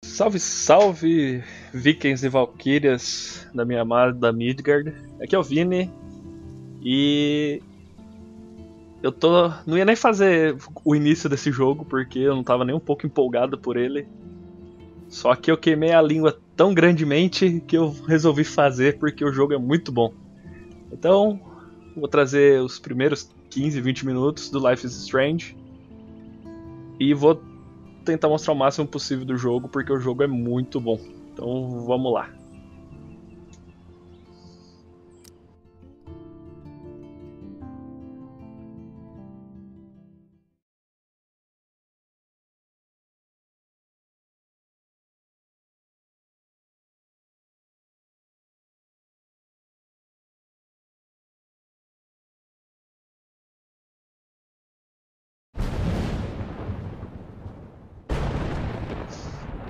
Salve, salve, vikings e valquírias da minha amada Midgard. Aqui é o Vini e não ia nem fazer o início desse jogo porque eu não tava nem um pouco empolgado por ele. Só que eu queimei a língua tão grandemente que eu resolvi fazer porque o jogo é muito bom. Então, vou trazer os primeiros 15, 20 minutos do Life is Strange e vou tentar mostrar o máximo possível do jogo, porque o jogo é muito bom. Então vamos lá.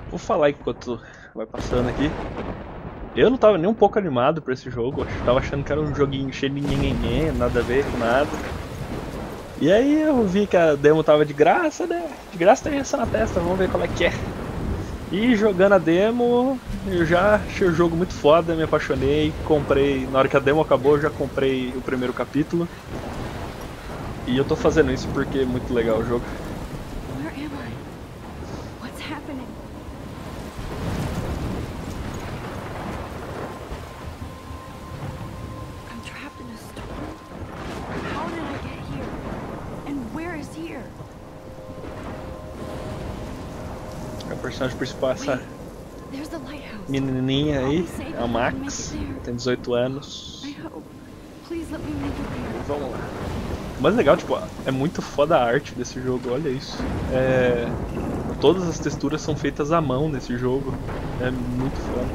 Vou falar enquanto vai passando aqui. Eu não tava nem um pouco animado pra esse jogo. Eu tava achando que era um joguinho cheio de nhenhenhen, nada a ver com nada. E aí eu vi que a demo tava de graça, né? De graça tem essa na testa, vamos ver qual é que é. E jogando a demo, eu já achei o jogo muito foda, me apaixonei, comprei. Na hora que a demo acabou, eu já comprei o primeiro capítulo. E eu tô fazendo isso porque é muito legal o jogo. O personagem principal é essa menininha aí, é a Max, tem 18 anos. Vamos lá. O mais legal, tipo, é muito foda a arte desse jogo, olha isso. Todas as texturas são feitas à mão nesse jogo, é muito foda.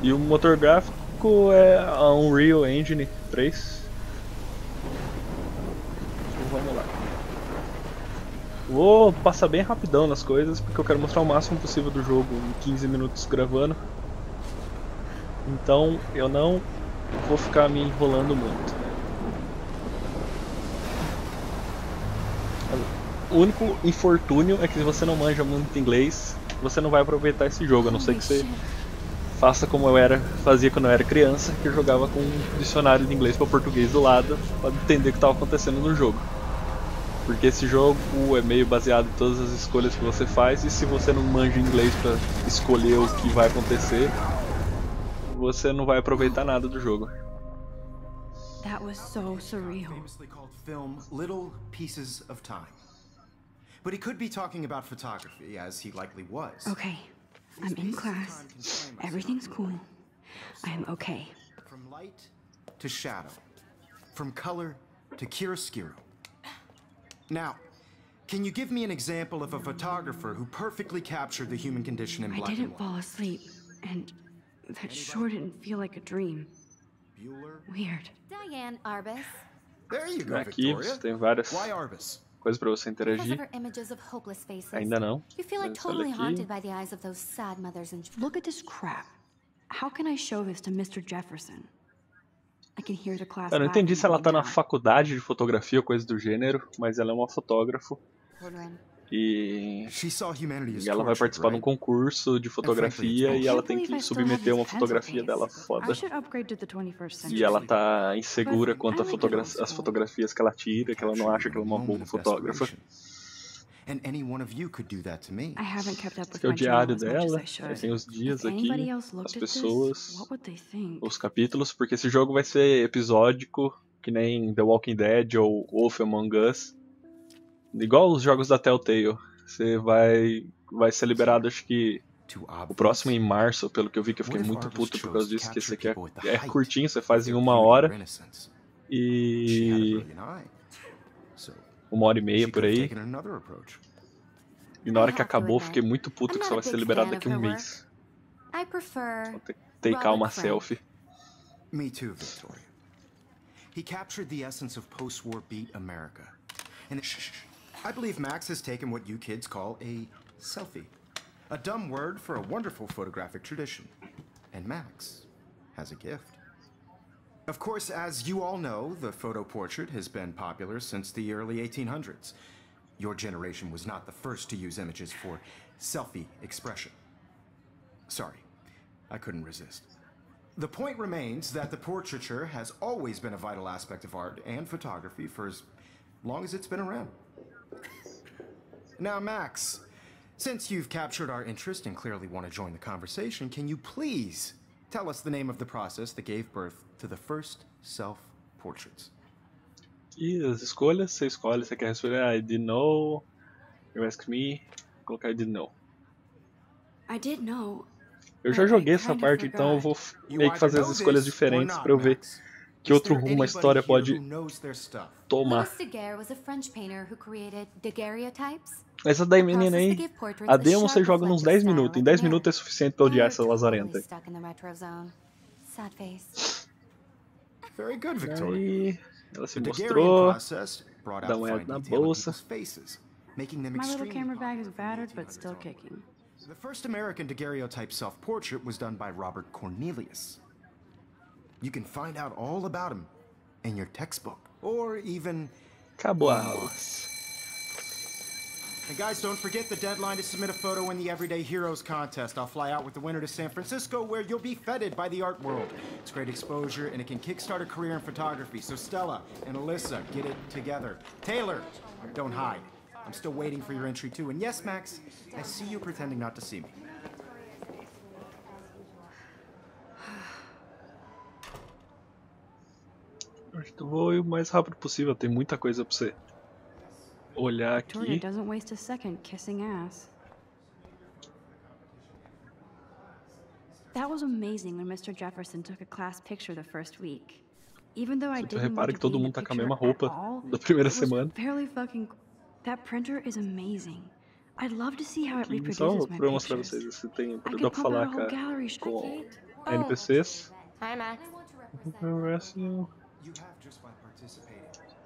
E o motor gráfico é a Unreal Engine 3. Então, vamos lá. Vou passar bem rapidão nas coisas, porque eu quero mostrar o máximo possível do jogo em 15 minutos gravando. Então eu não vou ficar me enrolando muito. O único infortúnio é que se você não manja muito inglês, você não vai aproveitar esse jogo, a não ser que você faça como fazia quando eu era criança, que eu jogava com um dicionário de inglês para português do lado, para entender o que estava acontecendo no jogo. Porque esse jogo é meio baseado em todas as escolhas que você faz, e se você não manja inglês para escolher o que vai acontecer, você não vai aproveitar nada do jogo. That was so surreal. Famously called film Little Pieces of Time. But he could be talking about photography, as he likely was. Okay, I'm in class. Everything's cool. I am okay. From light to shadow. From color to chiaroscuro. Now, can you give me an example of a photographer who perfectly captured the human condition in black and I didn't white? fall asleep, and that sure didn't feel like a dream. Bueller? Weird. Diane Arbus. There you go, Aqui Victoria. você tem várias Why Arbus? coisas para você Because interagir. of her images of hopeless faces. Ainda não. You feel like Mas olha totally aqui. haunted by the eyes of those sad mothers and Look at this crap. How can I show this to Mr. Jefferson? I can hear the class. Eu não entendi laughing se ela at me tá na now. faculdade de fotografia ou coisa do gênero, mas ela é uma fotógrafo children. e She saw humanity as ela vai tortured, participar de um right? concurso de fotografia e ela tem que submeter uma fotografia dela I foda. should upgrade to the 21st century. E ela tá insegura quanto às fotografias que ela tira, que ela não acha que ela é uma boa fotógrafa. And any one of you could do that to me. I haven't kept up with Esse é o my diário journal as much dela, as I should. aí tem os dias If anybody aqui, else as looked at this, pessoas, what would they think? os capítulos, porque esse jogo vai ser episódico, que nem The Walking Dead ou Wolf Among Us. Igual os jogos da Telltale. Você vai ser liberado, acho que o próximo em março, pelo que eu vi, que eu fiquei muito puto por causa disso, que esse aqui é curtinho, você faz em 1 hora e 1h30 por aí. E na hora que acabou, eu fiquei muito puto que só vai ser liberado daqui a um mês. I prefer Vou ter que takear uma Robert Frank. selfie. Me too, Victoria. He captured the essence of post-war beat America. And I believe Max has taken what you kids call a selfie. A dumb word for a wonderful photographic tradition. And Max has a gift. Of course, as you all know, the photo portrait has been popular since the early 1800s. Your generation was not the first to use images for selfie expression. Sorry, I couldn't resist. The point remains that the portraiture has always been a vital aspect of art and photography for as long as it's been around. Now, Max, since you've captured our interest and clearly want to join the conversation, can you please tell us the name of the process that gave birth to the first self-portraits? E as escolhas, você escolhe, você quer responder, I didn't know, you ask me, vou colocar I didn't know. I did know. Eu já joguei essa parte, então eu vou meio que fazer as escolhas diferentes pra eu ver que outro rumo a história pode tomar. Louis Daguerre was a French painter who created daguerreotypes. Essa daí, menina aí, a demo você joga nos 10 minutos. Em 10 minutos é suficiente pra odiar essa lazarenta. Very good, Victoria. Aí, ela se mostrou, dá uma olhada na bolsa. My little camera bag is battered but still kicking. The first American daguerreotype self-portrait was done by Robert Cornelius. You can find out all about him in your textbook, or even... Acabou a aulas. And guys, don't forget the deadline to submit a photo in the Everyday Heroes contest. I'll fly out with the winner to San Francisco, where you'll be feted by the art world. It's great exposure, and it can kickstart a career in photography. So Stella and Alyssa, get it together. Taylor, don't hide. I'm still waiting for your entry too. And yes, Max, I see you pretending not to see me. Acho que eu vou ir o mais rápido possível, tem muita coisa pra você olhar aqui. Victoria doesn't waste a second kissing ass. That was amazing when Mr. Jefferson took a class picture the first week. Even though I Você didn't repara want que to todo be in mundo the tá com a picture mesma at roupa all, da primeira it was semana. barely fucking... That printer is amazing. I'd love to see how it Aqui, reproduces só my pra eu mostrar pra pictures. vocês se tem, I dá could pra pump falar out a whole gallery com NPCs. Hi, Max.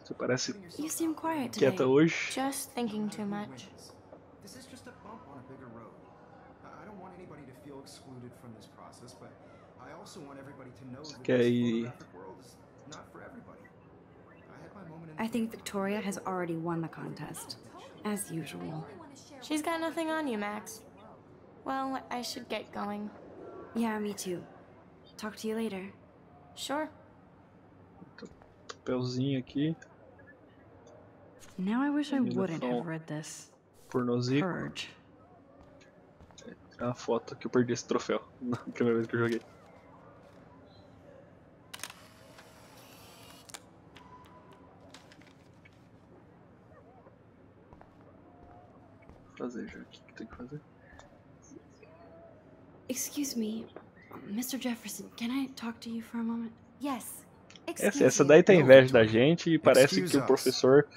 Você parece You seem quiet today. quieta hoje. Just thinking too much. This is just a bump on a bigger road. I don't want anybody to feel excluded from this process, but I also want everybody to know that Quer this ir... photographic world is not for everybody. I had my moment in I think Victoria has already won the contest, as usual. She's got nothing on you, Max. Well, I should get going. Yeah, me too. Talk to you later. Sure. Papelzinho aqui, Now I wish I Ainda wouldn't só have read this. pornozinho. Purge. É uma foto que eu perdi esse troféu na primeira vez que eu joguei. Vou fazer já, o que tem que fazer? Excuse me, Mr. Jefferson, can I talk to you for a moment? Yes. Essa daí tá inveja da gente e parece que o professor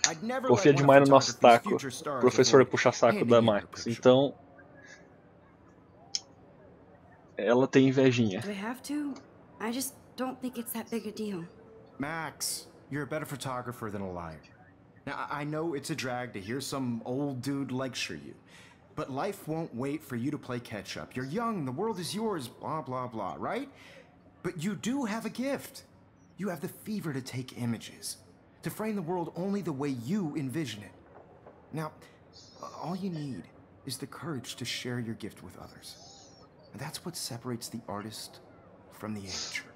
confia demais no nosso taco. O professor é puxa-saco da Max, então ela tem invejinha. Do I have to? I just don't think it's that big a deal. Max, you're a better photographer than a liar. Now, I know it's a drag to hear some old dude lecture you, but life won't wait for you to play catch-up. You're young, the world is yours, blah, blah, blah, right? But you do have a gift. You have the fever to take images, to frame the world only the way you envision it. Now, all you need is the courage to share your gift with others. And that's what separates the artist from the amateur.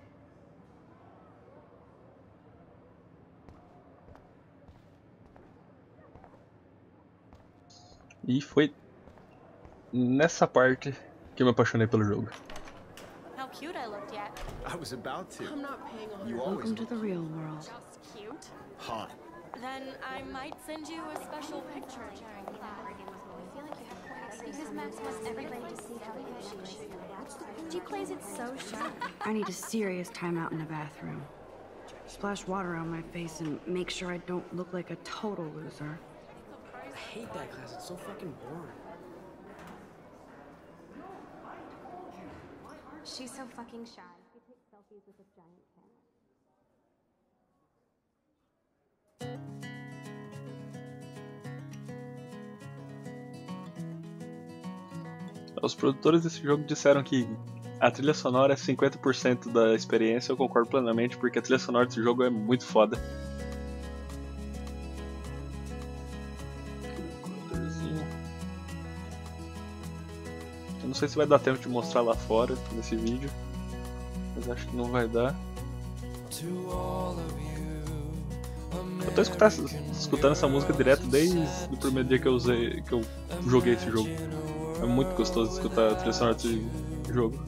E foi nessa parte que eu me apaixonei pelo jogo. How cute I looked yet. I was about to. I'm not paying a You always Welcome to the real world. Just cute. hot. Then I might send you a special picture. Because Max wants everybody to see how good she is. She plays it so sharp. I need a serious timeout in the bathroom. Splash water on my face and make sure I don't look like a total loser. I hate that class. It's so fucking boring. She's so fucking shy. She takes selfies with this giant camera. Os produtores desse jogo disseram que a trilha sonora é 50% da experiência. Eu concordo plenamente, porque a trilha sonora desse jogo é muito foda. sei se vai dar tempo de mostrar lá fora nesse vídeo, mas acho que não vai dar. Eu tô escutando essa música direto desde o primeiro dia que eu joguei esse jogo. É muito gostoso escutar a trilha sonora desse jogo.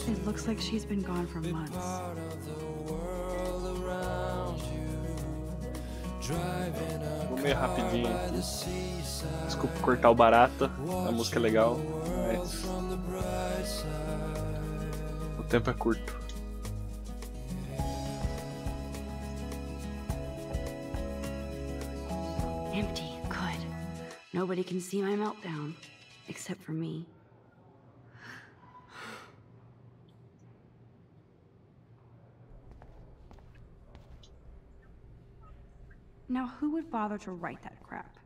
It looks like she's been gone for months. Vou meio rapidinho aqui. Desculpa cortar o barato, a música é legal, mas o tempo é curto. Empty, good. Nobody can see my meltdown, except for me. Now, who would bother to write that crap?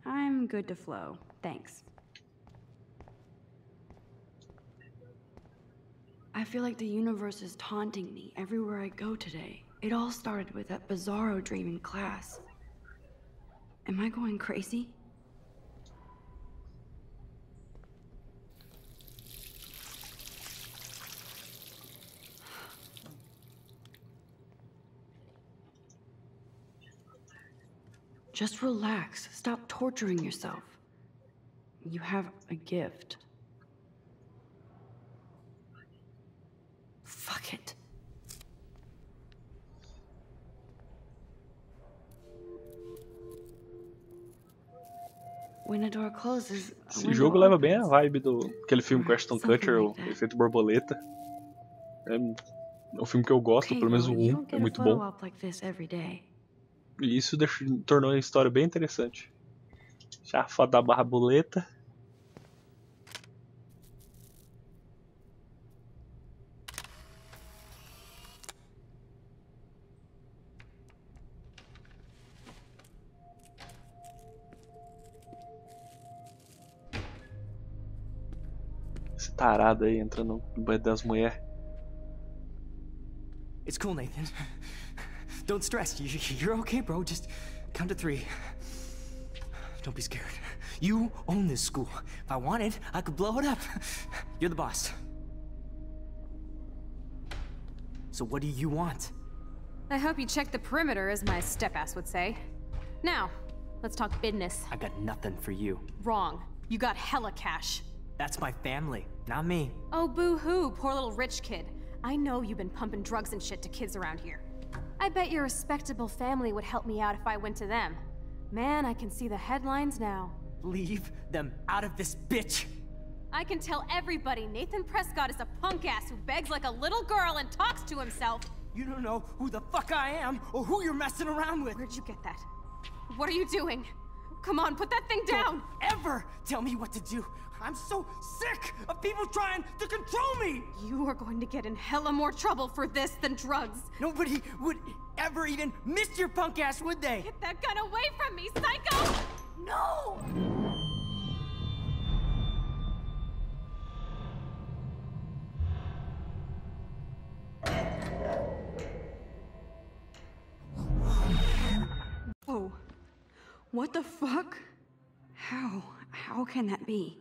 I'm good to flow, thanks. I feel like the universe is taunting me everywhere I go today. It all started with that bizarro dream in class. Am I going crazy? Just relax. Stop torturing yourself. You have a gift. Fuck it. When a door closes, Esse jogo leva bem a vibe do aquele filme com Ashton Kutcher, o Efeito Borboleta. É um filme que eu gosto, pelo menos o 1, é muito bom. E isso tornou a história bem interessante. Já a foto da borboleta. Esse tarado aí entrando no banho das mulheres. It's cool, Nathan. Don't stress. You're okay, bro. Just count to 3. Don't be scared. You own this school. If I wanted, I could blow it up. You're the boss. So what do you want? I hope you check the perimeter, as my step-ass would say. Now, let's talk business. I got nothing for you. Wrong. You got hella cash. That's my family, not me. Oh, boo-hoo, poor little rich kid. I know you've been pumping drugs and shit to kids around here. I bet your respectable family would help me out if I went to them. Man, I can see the headlines now. Leave them out of this, bitch! I can tell everybody Nathan Prescott is a punk-ass who begs like a little girl and talks to himself. You don't know who the fuck I am or who you're messing around with. Where'd you get that? What are you doing? Come on, put that thing down! Don't ever tell me what to do! I'm so sick of people trying to control me! You are going to get in hella more trouble for this than drugs. Nobody would ever even miss your punk ass, would they? Get that gun away from me, psycho! No! Whoa. What the fuck? How can that be?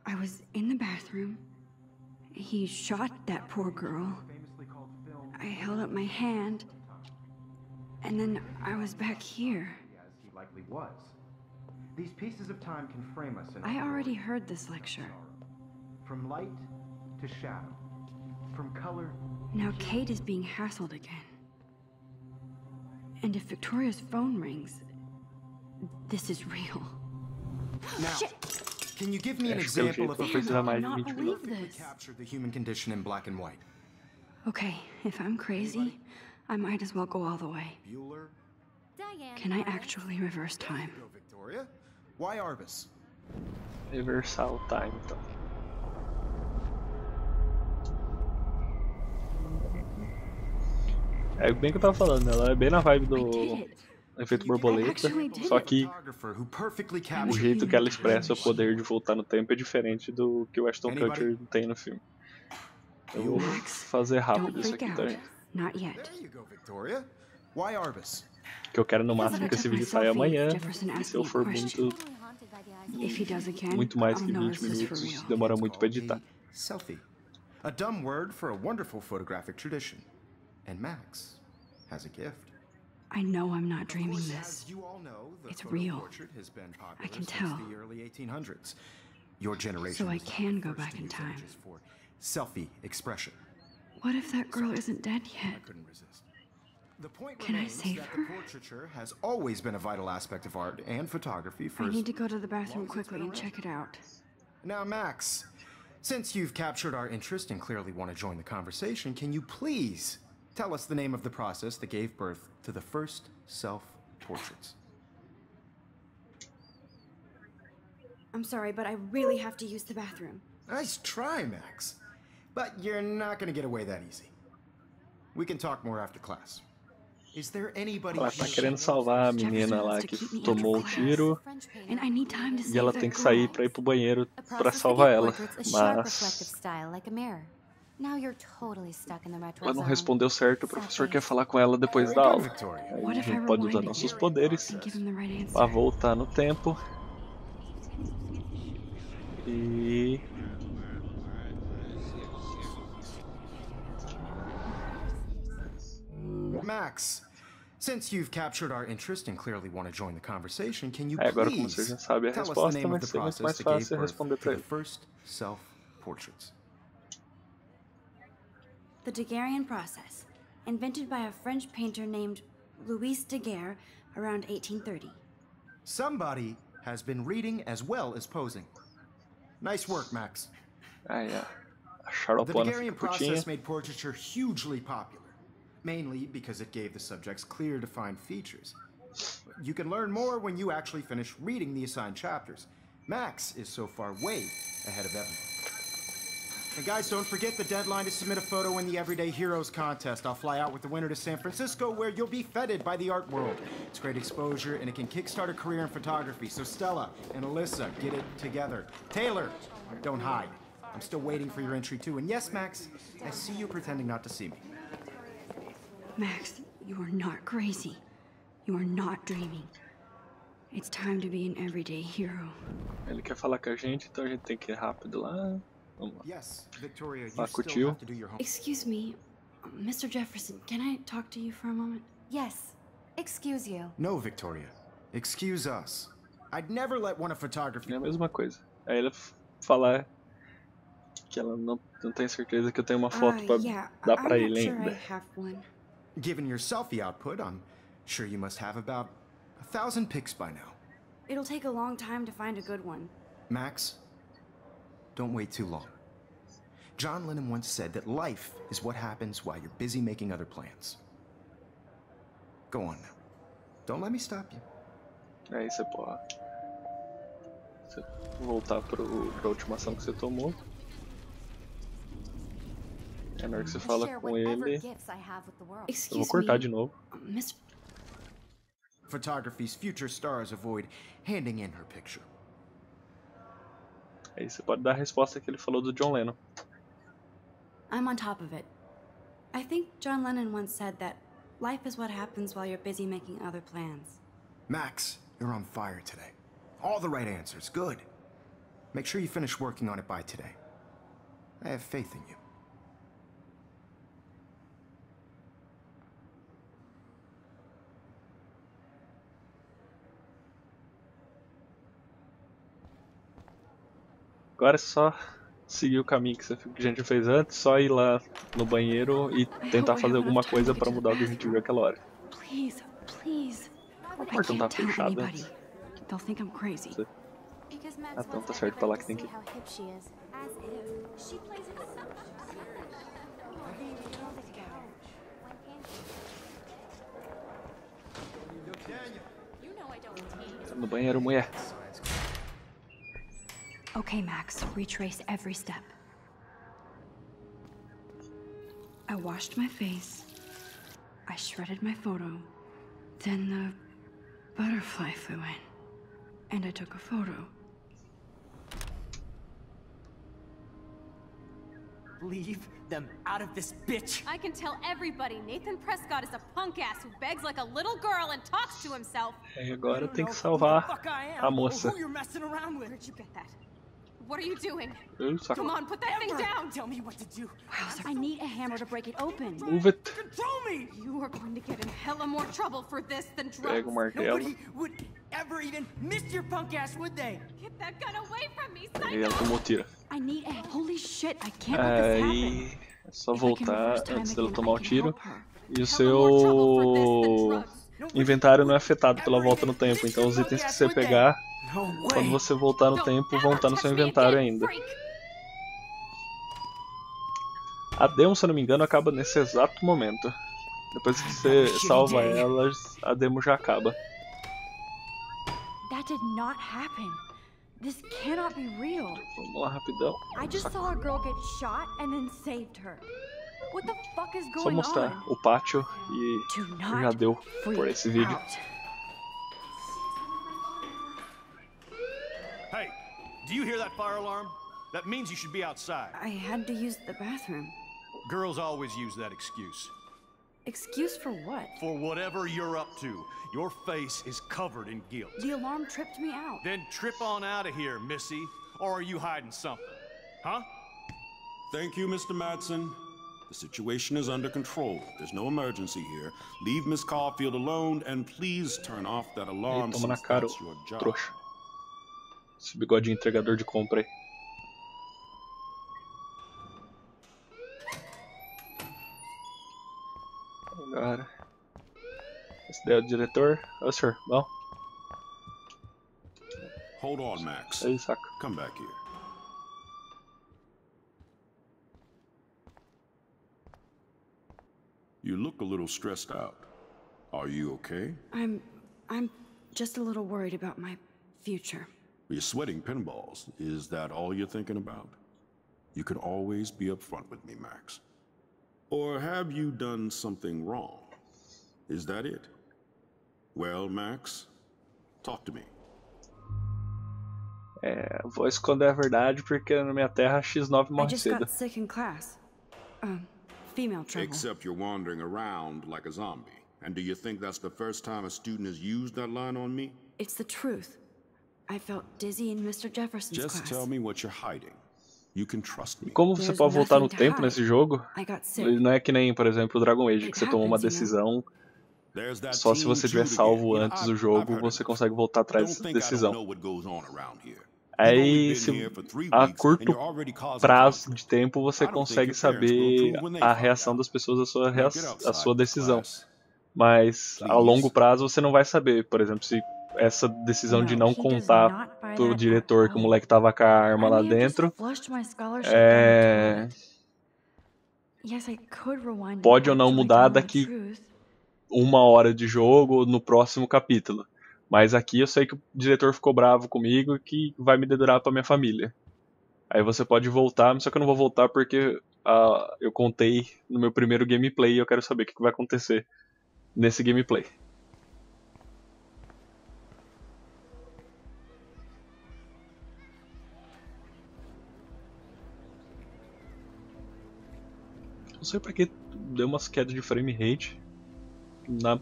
I was in the bathroom. He shot that poor girl. I held up my hand. And then I was back here. As he likely was. These pieces of time can frame us in I already heard this lecture. From light to shadow. From color. Now Kate is being hassled again. And if Victoria's phone rings, this is real. Now, Shit. Can you give me an Acho que example eu of precisar mais de cannot 20 believe minutos. this. capture the human condition in black and white? Okay, if I'm crazy, I might as well go all the way. Bueller? Diane. Can I actually reverse time? Go, Victoria. Why Arbus? Reversar o time, então. É bem que eu tava falando, ela é bem na vibe I did it. Efeito Borboleta, só que o jeito que ela expressa o poder de voltar no tempo é diferente do que o Ashton Kutcher tem no filme. Eu vou fazer rápido isso aqui, tá, gente? Que eu quero no máximo que esse vídeo saia amanhã, e se eu for muito mais que 20 minutos, demora muito pra editar. Selfie. A dumb word for a wonderful photographic tradition. And Max has a gift. I know I'm not dreaming this. It's real. I can tell. Your generation So I can go back in time. Selfie expression. What if that girl isn't dead yet? The point Can I remains save that her? the portraiture has always been a vital aspect of art and photography for I need to go to the bathroom quickly and check it out. Now, Max, since you've captured our interest and clearly want to join the conversation, can you please tell us the name of the process that gave birth to the first self-portraits? I'm sorry, but I really have to use the bathroom. Nice try, Max. But you're not going to get away that easy. We can talk more after class. Is there anybody Ela tá querendo salvar a menina lá que tomou um tiro e ela tem que sair pra ir pro banheiro pra salvar ela, mas ela não respondeu certo, o professor quer falar com ela depois da aula. Aí a gente pode usar nossos poderes pra voltar no tempo e... Max, since you've captured our interest and clearly want to join the conversation, can you agora, como você please já sabe a tell us the resposta, name vai of the ser muito process mais that gave fácil birth responder to pra the ele. first self-portraits? The Daguerrean process, invented by a French painter named Louis Daguerre around 1830. Somebody has been reading as well as posing. Nice work, Max. Aí, a The xaropona Daguerrean fica putinha. process made portraiture hugely popular, mainly because it gave the subjects clear, defined features. You can learn more when you actually finish reading the assigned chapters. Max is so far way ahead of everyone. And guys, don't forget the deadline to submit a photo in the Everyday Heroes contest. I'll fly out with the winner to San Francisco, where you'll be feted by the art world. It's great exposure, and it can kickstart a career in photography. So Stella and Alyssa, get it together. Taylor, don't hide. I'm still waiting for your entry too. And yes, Max, I see you pretending not to see me. Max, you are not crazy. You are not dreaming. It's time to be an everyday hero. Ele quer falar com a gente, então a gente tem que ir rápido lá. Vamos lá. Yes, Victoria, you Falar com o still tio. have to do your homework. Excuse me, Mr. Jefferson, can I talk to you for a moment? Yes. Excuse you. No, Victoria. Excuse us. I'd never let one of photography... É a mesma coisa. Aí ele falar que ela não tem certeza que eu tenho uma foto pra dar pra ele I'm not ainda. sure I have one. Given your selfie output, I'm sure you must have about 1,000 pics by now. It'll take a long time to find a good one. Max, don't wait too long. John Lennon once said that life is what happens while you're busy making other plans. Go on now. Don't let me stop you. Aí você pode voltar pra última ação que você tomou. É na hora que você fala com ele. Eu vou cortar de novo. Mr. Photography's future stars avoid handing in her picture. Aí você pode dar a resposta que ele falou do John Lennon. I'm on top of it. I think John Lennon once said that life is what happens while you're busy making other plans. Max, you're on fire today. All the right answers. Good. Make sure you finish working on it by today. I have faith in you. Agora é só seguir o caminho que a gente fez antes, só ir lá no banheiro e tentar fazer alguma coisa pra mudar o que a gente viu aquela hora. Please, please. A porta não tá fechada antes. They'll think I'm crazy. Ah, então tá certo, pra lá que tem que ir. Tá no banheiro, mulher. Okay, Max, retrace every step. I washed my face. I shredded my photo. Then the butterfly flew in, and I took a photo. Leave them out of this bitch. I can tell everybody Nathan Prescott is a punk ass who begs like a little girl and talks to himself. E agora eu tenho que salvar a moça. Who you're messing around with? Where'd you get that? What are you doing? Saco. Come on, put that thing down! Tell me what to do. I need a hammer to break it open. Move it. Control me! You are going to get in hella more trouble for this than Pega drugs. o martelo. Nobody would ever even miss your punk ass, would they? Get that gun away from me, E ela psycho! tomou tiro. I need a... Holy shit, I can't let this happen. Aí é só If I can voltar reverse time antes dela again, tomar I o can tiro. help her. E o Hella more trouble for this seu than drugs. inventário não é afetado pela volta no tempo. Então os itens que você pegar, No quando way. você voltar no Don't tempo, ever vão estar no touch seu me inventário again, ainda. freak. A demo, se eu não me engano, acaba nesse exato momento. Depois que você salva elas, a demo já acaba. That did not happen. This cannot be real. Vamos lá, rapidão. I just saw a girl get shot and then saved her. What the fuck is Só going mostrar on? o pátio Do e not já deu freak por esse vídeo. out. Hey, do you hear that fire alarm? That means you should be outside. I had to use the bathroom. Girls always use that excuse. Excuse for what? For whatever you're up to, your face is covered in guilt. The alarm tripped me out. Then trip on out of here, Missy. Or are you hiding something? Huh? Thank you, Mr. Madsen. The situation is under control. There's no emergency here. Leave Miss Caulfield alone and please turn off that alarm Toma na since cara, that's your job. trouxa. Esse bigodinho entregador de compra aí. Agora. Esse daí é o diretor. Ô, senhor, bom? Hold on, Max. Aí, saca. Come back here. You look a little stressed out. Are you okay? I'm just a little worried about my future. You're sweating pinballs. Is that all you're thinking about? You can always be upfront with me, Max. Or have you done something wrong? Is that it? Well, Max, talk to me. Vou esconder a verdade porque na minha terra X9 I morre just cedo. got sick in class. Female trouble. Except you're wandering around like a zombie. And do you think that's the first time a student has used that line on me? It's the truth. I felt dizzy in Mr. Jefferson's Just class. tell me what you're hiding. You can trust me. Como você There's pode voltar no nothing to tempo hide. nesse jogo, I got sick. ele não é que nem, por exemplo, o Dragon Age, que você tomou uma happens, you know. decisão, There's that só se teen você tiver Jude salvo again. antes I've do jogo, heard você enough. consegue voltar atrás Don't dessa think I don't know decisão. what goes on around here. Aí, You've se only been here for 3 a weeks and curto you're already causing prazo conflict. de tempo você I don't think consegue your parents will saber approve when they a find reação out. das pessoas à Now get à outside, sua decisão. class. Mas a Please. longo prazo você não vai saber. Por exemplo, se essa decisão de não No, he does contar not buy pro that diretor at que o all. moleque tava com a arma I lá may have just dentro, flushed my scholarship down the toilet. Yes, I could rewind and pode ou não actually mudar tell him the daqui truth. 1 hora de jogo no próximo capítulo. Mas aqui eu sei que o diretor ficou bravo comigo e que vai me dedurar pra minha família. Aí você pode voltar, só que eu não vou voltar porque eu contei no meu primeiro gameplay e eu quero saber o que vai acontecer nesse gameplay. Não sei pra que deu umas quedas de frame rate. Na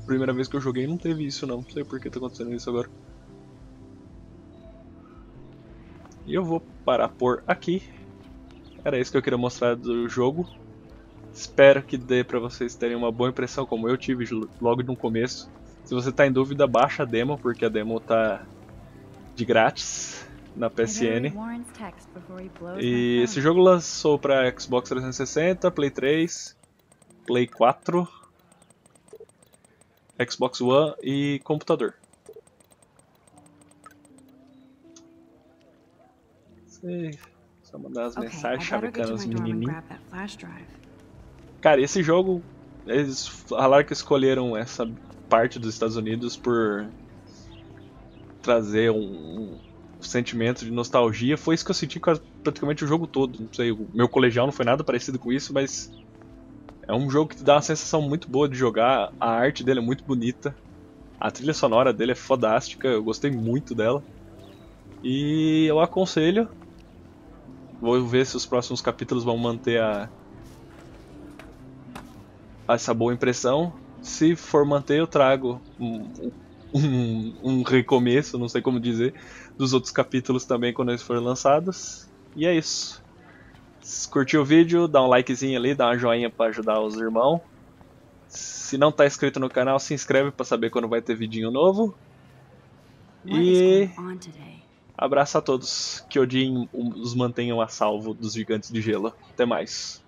primeira vez que eu joguei não teve isso não. Não sei por que tá acontecendo isso agora. E eu vou parar por aqui. Era isso que eu queria mostrar do jogo. Espero que dê pra vocês terem uma boa impressão como eu tive logo no começo. Se você tá em dúvida, baixa a demo, porque a demo tá de grátis na PSN. E esse jogo lançou pra Xbox 360, Play 3, Play 4, Xbox One e computador. Só mandar as mensagens chavecando os menininhos. Cara, esse jogo, eles falaram que escolheram essa parte dos Estados Unidos por trazer um sentimento de nostalgia. Foi isso que eu senti quase praticamente o jogo todo. Não sei, o meu colegial não foi nada parecido com isso, mas é um jogo que te dá uma sensação muito boa de jogar. A arte dele é muito bonita. A trilha sonora dele é fodástica, eu gostei muito dela. E eu aconselho. Vou ver se os próximos capítulos vão manter essa boa impressão. Se for manter, eu trago um recomeço, não sei como dizer, dos outros capítulos também quando eles forem lançados. E é isso. Se curtiu o vídeo, dá um likezinho ali, dá uma joinha pra ajudar os irmãos. Se não tá inscrito no canal, se inscreve pra saber quando vai ter vidinho novo. E abraço a todos. Que Odin os mantenham a salvo dos gigantes de gelo. Até mais.